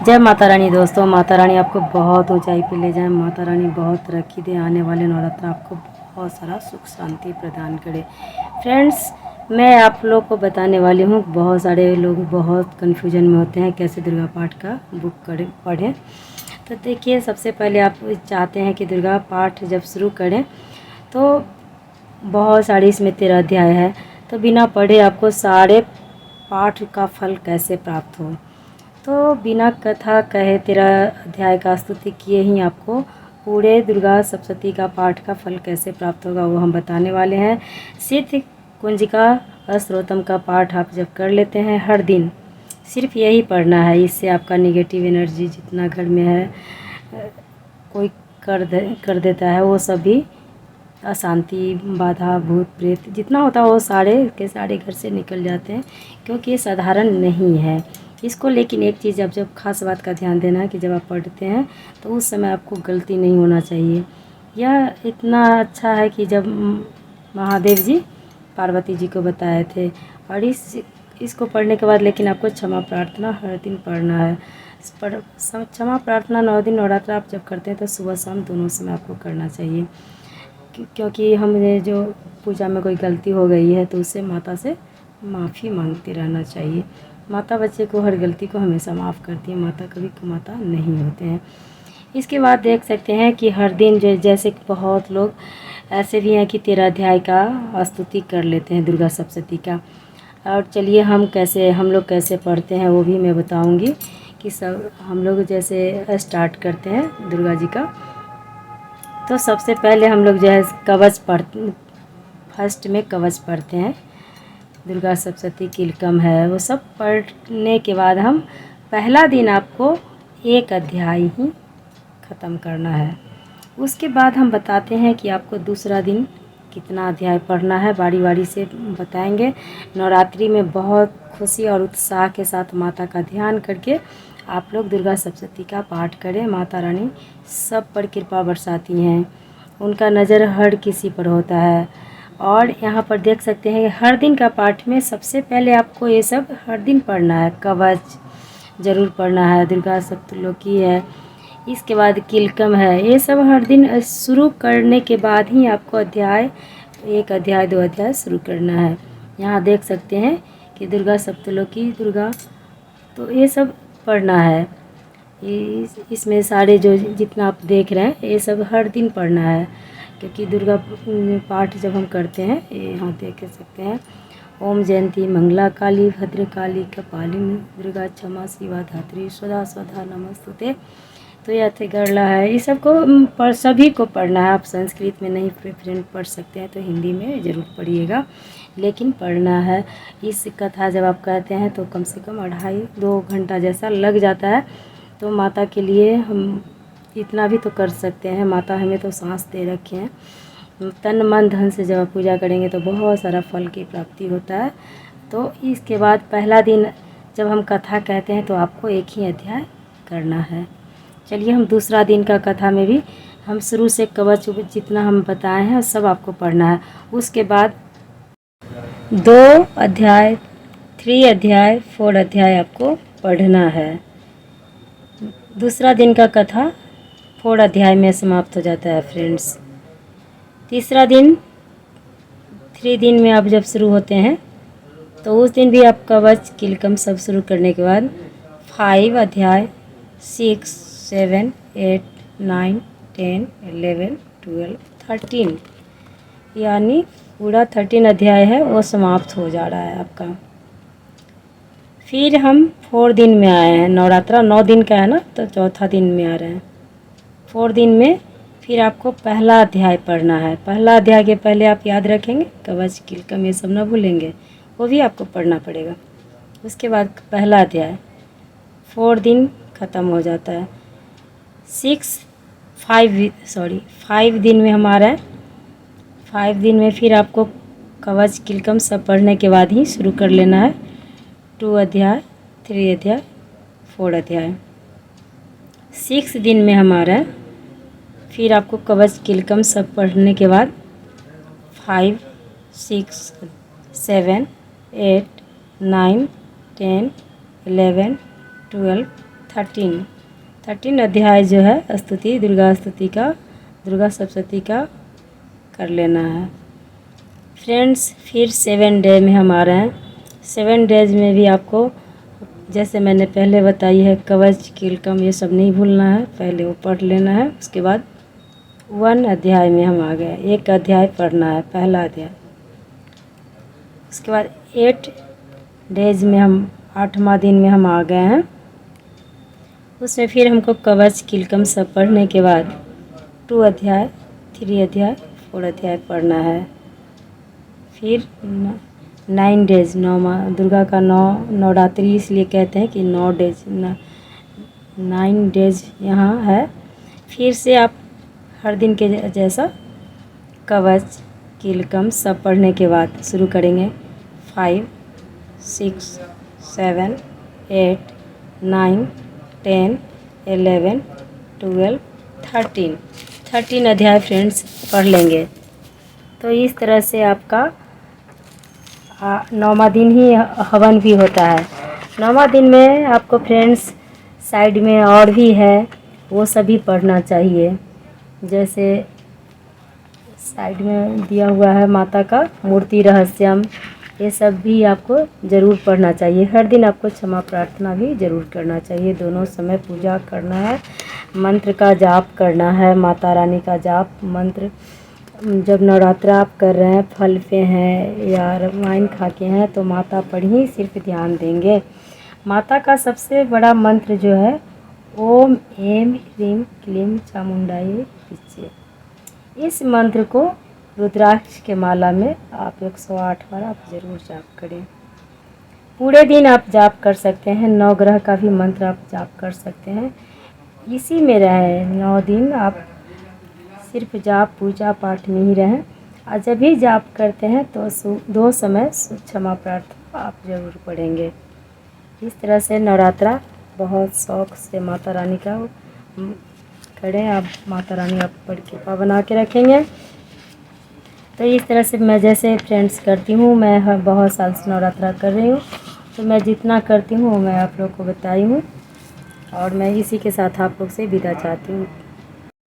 जय माता रानी दोस्तों। माता रानी आपको बहुत ऊंचाई पे ले जाए। माता रानी बहुत तरक्की दे। आने वाले नवरात्र आपको बहुत सारा सुख शांति प्रदान करे। फ्रेंड्स, मैं आप लोग को बताने वाली हूँ। बहुत सारे लोग बहुत कन्फ्यूजन में होते हैं कैसे दुर्गा पाठ का बुक पढ़ें। तो देखिए, सबसे पहले आप चाहते हैं कि दुर्गा पाठ जब शुरू करें तो बहुत सारी इसमें 13 अध्याय है, तो बिना पढ़े आपको सारे पाठ का फल कैसे प्राप्त हो। तो बिना कथा कहे 13 अध्याय का स्तुति किए ही आपको पूरे दुर्गा सप्तशती का पाठ का फल कैसे प्राप्त होगा वो हम बताने वाले हैं। सिद्ध कुंजिका स्तोत्रम का पाठ आप जब कर लेते हैं हर दिन, सिर्फ यही पढ़ना है। इससे आपका निगेटिव एनर्जी जितना घर में है कोई कर देता है, वो सभी अशांति, बाधा, भूत प्रेत जितना होता है वो सारे के सारे घर से निकल जाते हैं, क्योंकि ये साधारण नहीं है इसको। लेकिन एक चीज़ अब जब खास बात का ध्यान देना है कि जब आप पढ़ते हैं तो उस समय आपको गलती नहीं होना चाहिए। यह इतना अच्छा है कि जब महादेव जी पार्वती जी को बताए थे, और इसको पढ़ने के बाद लेकिन आपको क्षमा प्रार्थना हर दिन पढ़ना है। क्षमा प्रार्थना 9 दिन नवरात्र आप जब करते हैं तो सुबह शाम दोनों समय आपको करना चाहिए, क्योंकि हमने जो पूजा में कोई गलती हो गई है तो उससे माता से माफ़ी मांगते रहना चाहिए। माता बच्चे को हर गलती को हमेशा माफ़ करती है। माता कभी कुमाता नहीं होते हैं। इसके बाद देख सकते हैं कि हर दिन जैसे कि बहुत लोग ऐसे भी हैं कि 13 अध्याय का स्तुति कर लेते हैं दुर्गा सप्तशती का। और चलिए हम लोग कैसे पढ़ते हैं वो भी मैं बताऊंगी कि सब हम लोग जैसे स्टार्ट करते हैं दुर्गा जी का। तो सबसे पहले हम लोग जो है कवच पढ़ते, फर्स्ट में कवच पढ़ते हैं। दुर्गा सप्तशती किलकम है वो सब पढ़ने के बाद हम पहला दिन आपको एक अध्याय ही ख़त्म करना है। उसके बाद हम बताते हैं कि आपको दूसरा दिन कितना अध्याय पढ़ना है, बारी बारी से बताएंगे। नवरात्रि में बहुत खुशी और उत्साह के साथ माता का ध्यान करके आप लोग दुर्गा सप्तशती का पाठ करें। माता रानी सब पर कृपा बरसाती हैं, उनका नज़र हर किसी पर होता है। और यहाँ पर देख सकते हैं हर दिन का पाठ में सबसे पहले आपको ये सब हर दिन पढ़ना है। कवच ज़रूर पढ़ना है, दुर्गा सप्तलोकी है, इसके बाद किलकम है। ये सब हर दिन शुरू करने के बाद ही आपको अध्याय 1 अध्याय 2 अध्याय शुरू करना है। यहाँ देख सकते हैं कि दुर्गा सप्तलोकी दुर्गा, तो ये सब पढ़ना है। इसमें सारे जो जितना आप देख रहे हैं ये सब हर दिन पढ़ना है, क्योंकि दुर्गा पाठ जब हम करते हैं ये यहाँ देख सकते हैं। ओम जयंती मंगला काली भद्रकाली कपालिनी दुर्गा क्षमा शिवा धात्री स्वधा स्वधा नमस्तुते। तो यह थे गरला है। ये सबको सभी को पढ़ना है। आप संस्कृत में नहीं प्रेफरेंट पढ़ सकते हैं तो हिंदी में ज़रूर पढ़िएगा, लेकिन पढ़ना है। इस कथा जब आप कहते हैं तो कम से कम 2.5-2 घंटा जैसा लग जाता है। तो माता के लिए हम इतना भी तो कर सकते हैं। माता हमें तो सांस दे रखे हैं। तन मन धन से जब आप पूजा करेंगे तो बहुत सारा फल की प्राप्ति होता है। तो इसके बाद पहला दिन जब हम कथा कहते हैं तो आपको एक ही अध्याय करना है। चलिए हम दूसरा दिन का कथा में भी हम शुरू से कवच जितना हम बताए हैं सब आपको पढ़ना है। उसके बाद 2 अध्याय 3 अध्याय 4 अध्याय आपको पढ़ना है। दूसरा दिन का कथा 4 अध्याय में समाप्त हो जाता है फ्रेंड्स। तीसरा दिन 3 दिन में आप जब शुरू होते हैं तो उस दिन भी आप कवच किलकम सब शुरू करने के बाद 5 अध्याय 6 7 8 9 10 11 12 13 यानी पूरा 13 अध्याय है वो समाप्त हो जा रहा है आपका। फिर हम 4 दिन में आए हैं। नवरात्रा 9 दिन का है ना, तो चौथा दिन में आ रहे हैं। 4 दिन में फिर आपको पहला अध्याय पढ़ना है। पहला अध्याय के पहले आप याद रखेंगे कवच किलकम ये सब ना भूलेंगे, वो भी आपको पढ़ना पड़ेगा। उसके बाद पहला अध्याय 4 दिन ख़त्म हो जाता है। 5 दिन में हमारा है। 5 दिन में फिर आपको कवच किलकम सब पढ़ने के बाद ही शुरू कर लेना है। 2 अध्याय 3 अध्याय 4 अध्याय। 6 दिन में हमारा है। फिर आपको कवच किलकम सब पढ़ने के बाद 5 6 7 8 9 10 11 12 13 अध्याय जो है स्तुति, दुर्गा स्तुति का, दुर्गा सप्तशती का कर लेना है। फ्रेंड्स फिर 7 डे में हम आ रहे हैं। 7 डेज में भी आपको जैसे मैंने पहले बताई है, कवच कीलकम ये सब नहीं भूलना है, पहले वो पढ़ लेना है। उसके बाद 1 अध्याय में हम आ गए, 1 अध्याय पढ़ना है, पहला अध्याय। उसके बाद 8 डेज में हम 8वां दिन में हम आ गए हैं। उसमें फिर हमको कवच कीलकम सब पढ़ने के बाद 2 अध्याय, 3 अध्याय, 4 अध्याय पढ़ना है। फिर 9 डेज, दुर्गा का नवरात्रि इसलिए कहते हैं कि 9 डेज 9 डेज यहाँ है। फिर से आप हर दिन के जैसा कवच कीलकम सब पढ़ने के बाद शुरू करेंगे। 5, 6, 7, 8, 9, 10, 11, 12, 13 अध्याय फ्रेंड्स पढ़ लेंगे। तो इस तरह से आपका 9वां दिन ही हवन भी होता है। 9वां दिन में आपको फ्रेंड्स साइड में और भी है, वो सभी पढ़ना चाहिए। जैसे साइड में दिया हुआ है माता का मूर्ति रहस्यम, ये सब भी आपको ज़रूर पढ़ना चाहिए। हर दिन आपको क्षमा प्रार्थना भी ज़रूर करना चाहिए। दोनों समय पूजा करना है, मंत्र का जाप करना है, माता रानी का जाप मंत्र। जब नवरात्रा आप कर रहे हैं, फल पे हैं या वाइन खा के हैं, तो माता पर ही सिर्फ ध्यान देंगे। माता का सबसे बड़ा मंत्र जो है ओम ऐं ह्रीं क्लीं चामुंडाई विच्चे। इस मंत्र को रुद्राक्ष के माला में आप 108 बार आप ज़रूर जाप करें। पूरे दिन आप जाप कर सकते हैं, 9 ग्रह का भी मंत्र आप जाप कर सकते हैं। इसी में रहें 9 दिन, आप सिर्फ जाप पूजा पाठ में ही रहें। और जब भी जाप करते हैं तो 2 समय क्षमा प्रार्थना आप ज़रूर पढ़ेंगे। इस तरह से नवरात्रा बहुत शौक़ से माता रानी का करें। आप माता रानी आप पर कृपा बना के रखेंगे। तो इस तरह से मैं जैसे फ्रेंड्स करती हूँ, मैं बहुत साल से नवरात्रा कर रही हूँ, तो मैं जितना करती हूँ मैं आप लोग को बताई हूँ। और मैं इसी के साथ आप लोग से विदा चाहती हूँ।